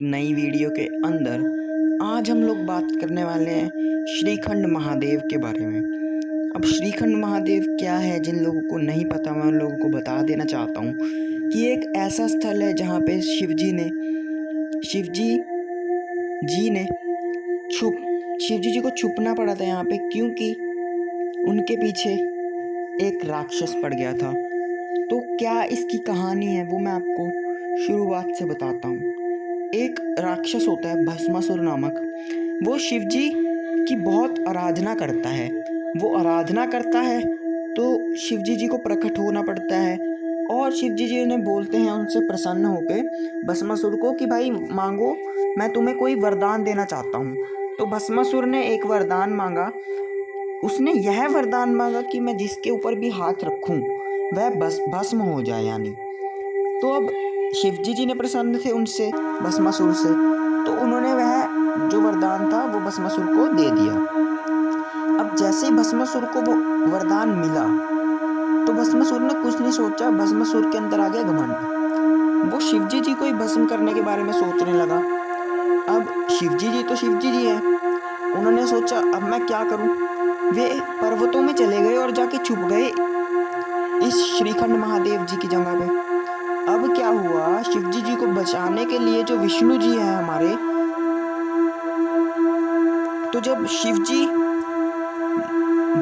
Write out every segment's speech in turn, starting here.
नई वीडियो के अंदर आज हम लोग बात करने वाले हैं श्रीखंड महादेव के बारे में। अब श्रीखंड महादेव क्या है, जिन लोगों को नहीं पता मैं उन लोगों को बता देना चाहता हूँ कि एक ऐसा स्थल है जहाँ पे शिवजी जी को छुपना पड़ा था यहाँ पे, क्योंकि उनके पीछे एक राक्षस पड़ गया था। तो क्या इसकी कहानी है वो मैं आपको शुरुआत से बताता हूँ। एक राक्षस होता है भस्मासुर नामक, वो शिवजी की बहुत आराधना करता है। वो आराधना करता है तो शिवजी जी को प्रकट होना पड़ता है और शिवजी जी उन्हें बोलते हैं उनसे प्रसन्न होकर भस्मासुर को कि भाई मांगो, मैं तुम्हें कोई वरदान देना चाहता हूँ। तो भस्मासुर ने एक वरदान मांगा। उसने यह वरदान मांगा कि मैं जिसके ऊपर भी हाथ रखूं वह भस्म हो जाए यानी। तो अब शिवजी जी ने प्रसन्न थे उनसे, भस्मासुर से, तो उन्होंने वह जो वरदान था वो भस्मासुर को दे दिया। अब जैसे ही भस्मासुर को वो वरदान मिला तो भस्मासुर ने कुछ नहीं सोचा, भस्मासुर के अंदर आ गया घमंड। वो शिवजी जी को ही भस्म करने के बारे में सोचने लगा। अब शिवजी जी तो शिवजी जी हैं, उन्होंने सोचा अब मैं क्या करूं। वे पर्वतों में चले गए और जाके छुप गए इस श्रीखंड महादेव जी की जगह पे। अब क्या हुआ, शिवजी जी को बचाने के लिए जो विष्णु जी हैं हमारे, तो जब शिवजी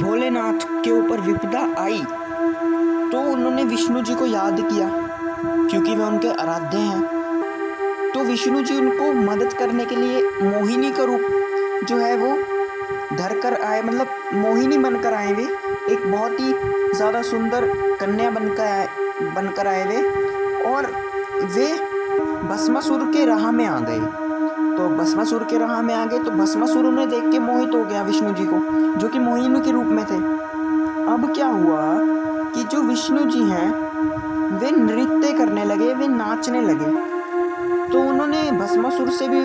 भोलेनाथ के ऊपर विपदा आई तो उन्होंने विष्णु जी को याद किया क्योंकि वे उनके आराध्य हैं। तो विष्णु जी उनको मदद करने के लिए मोहिनी का रूप जो है वो धर कर आए, मतलब मोहिनी बनकर आए। वे एक बहुत ही ज़्यादा सुंदर कन्या बनकर आए वे, और वे भस्मासुर के राह में आ गए। तो भस्मासुर के राह में आ गए तो भस्मासुर उन्हें देख के मोहित हो गया विष्णु जी को, जो कि मोहिनी के रूप में थे। अब क्या हुआ कि जो विष्णु जी हैं वे नृत्य करने लगे, वे नाचने लगे। तो उन्होंने भस्मासुर से भी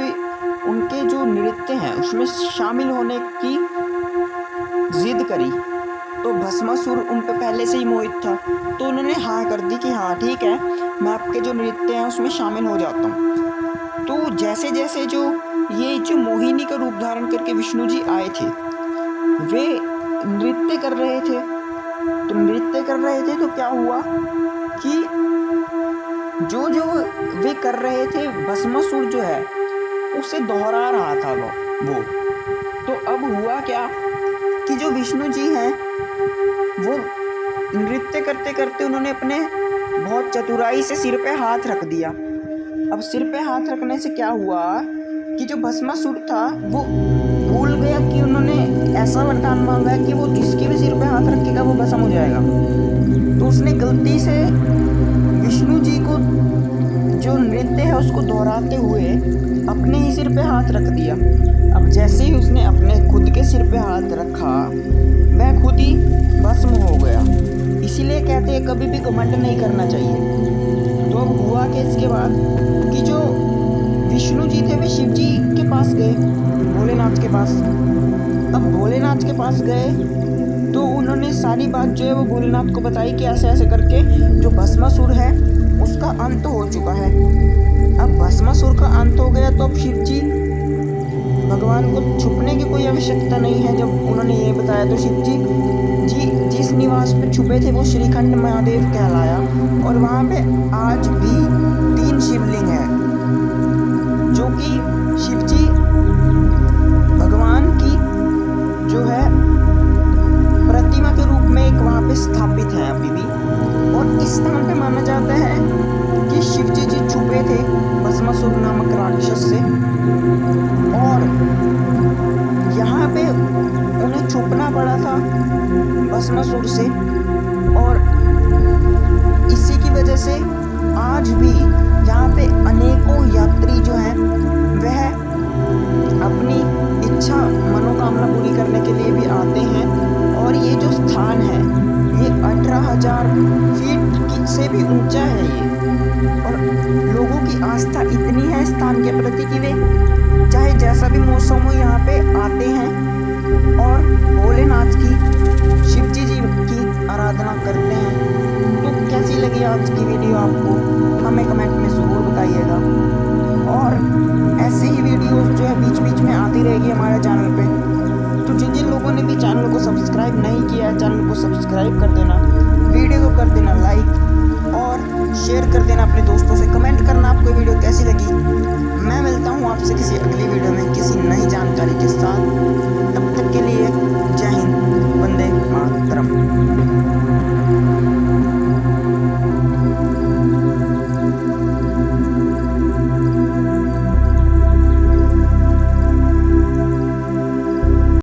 उनके जो नृत्य हैं उसमें शामिल होने की जिद करी। तो भस्मासुर उन पे पहले से ही मोहित था, तो उन्होंने हाँ कर दी कि हाँ ठीक है, मैं आपके जो नृत्य हैं उसमें शामिल हो जाता हूँ। तो जैसे जैसे जो मोहिनी का रूप धारण करके विष्णु जी आए थे, वे नृत्य कर रहे थे। तो क्या हुआ कि जो वे कर रहे थे, भस्मासुर जो है उसे दोहरा रहा था वो। तो अब हुआ क्या कि जो विष्णु जी हैं वो नृत्य करते करते उन्होंने अपने बहुत चतुराई से सिर पे हाथ रख दिया। अब सिर पे हाथ रखने से क्या हुआ कि जो भस्मासुर था वो भूल गया कि उन्होंने ऐसा वरदान मांगा है कि वो जिसके भी सिर पे हाथ रखेगा वो भस्म हो जाएगा। तो उसने गलती से विष्णु जी को जो नृत्य है उसको दोहराते हुए अपने ही सिर पे हाथ रख दिया। अब जैसे ही उसने अपने खुद के सिर पे हाथ रखा वह खुद ही भस्म हो गया। इसीलिए कहते हैं कभी भी घमंड नहीं करना चाहिए। तो अब हुआ कि इसके बाद कि जो विष्णु जी थे वे शिव जी के पास गए, भोलेनाथ के पास। अब भोलेनाथ के पास गए तो उन्होंने सारी बात जो है वो भोलेनाथ को बताई कि ऐसे ऐसे करके जो भस्मासुर है उसका अंत हो चुका है। अब भस्मासुर का अंत हो गया तो अब शिव जी भगवान को छुपने की कोई आवश्यकता नहीं है। जब उन्होंने ये बताया तो शिव जी जिस निवास पे छुपे थे वो श्रीखंड महादेव कहलाया, और वहाँ पे आज भी 3 शिवलिंग हैं जो कि शिव जी भगवान की जो है प्रतिमा के रूप में एक वहाँ पे स्थापित है अभी भी। और इस स्थान पे माना जाता है कि शिव जी छुपे थे भस्मासुर नामक राक्षस से, और यहाँ पे उन्हें छुपना पड़ा था भस्मासुर से। और इसी की वजह से आज भी यहाँ पे अनेकों यात्री जो हैं वह अपनी इच्छा मनोकामना पूरी करने के लिए भी आते हैं। और ये जो स्थान है ये 18,000 फीट से भी ऊंचा है ये, और लोगों की आस्था इतनी है स्थान के प्रति कि वे चाहे जैसा भी मौसम हो यहाँ पे आते हैं और भोलेनाथ की शिव जी की आराधना करते हैं। तो कैसी लगी आज की वीडियो आपको, हमें कमेंट में ज़रूर बताइएगा। और ऐसे ही वीडियोस जो है बीच बीच में आती रहेगी हमारे चैनल पे। तो जिन जिन लोगों ने भी चैनल को सब्सक्राइब नहीं किया है, चैनल को सब्सक्राइब कर देना, वीडियो को कर देना लाइक और शेयर कर देना अपने दोस्तों से। कमेंट करना आपको वीडियो कैसी लगी। मैं मिलता हूँ आपसे किसी अगली वीडियो में।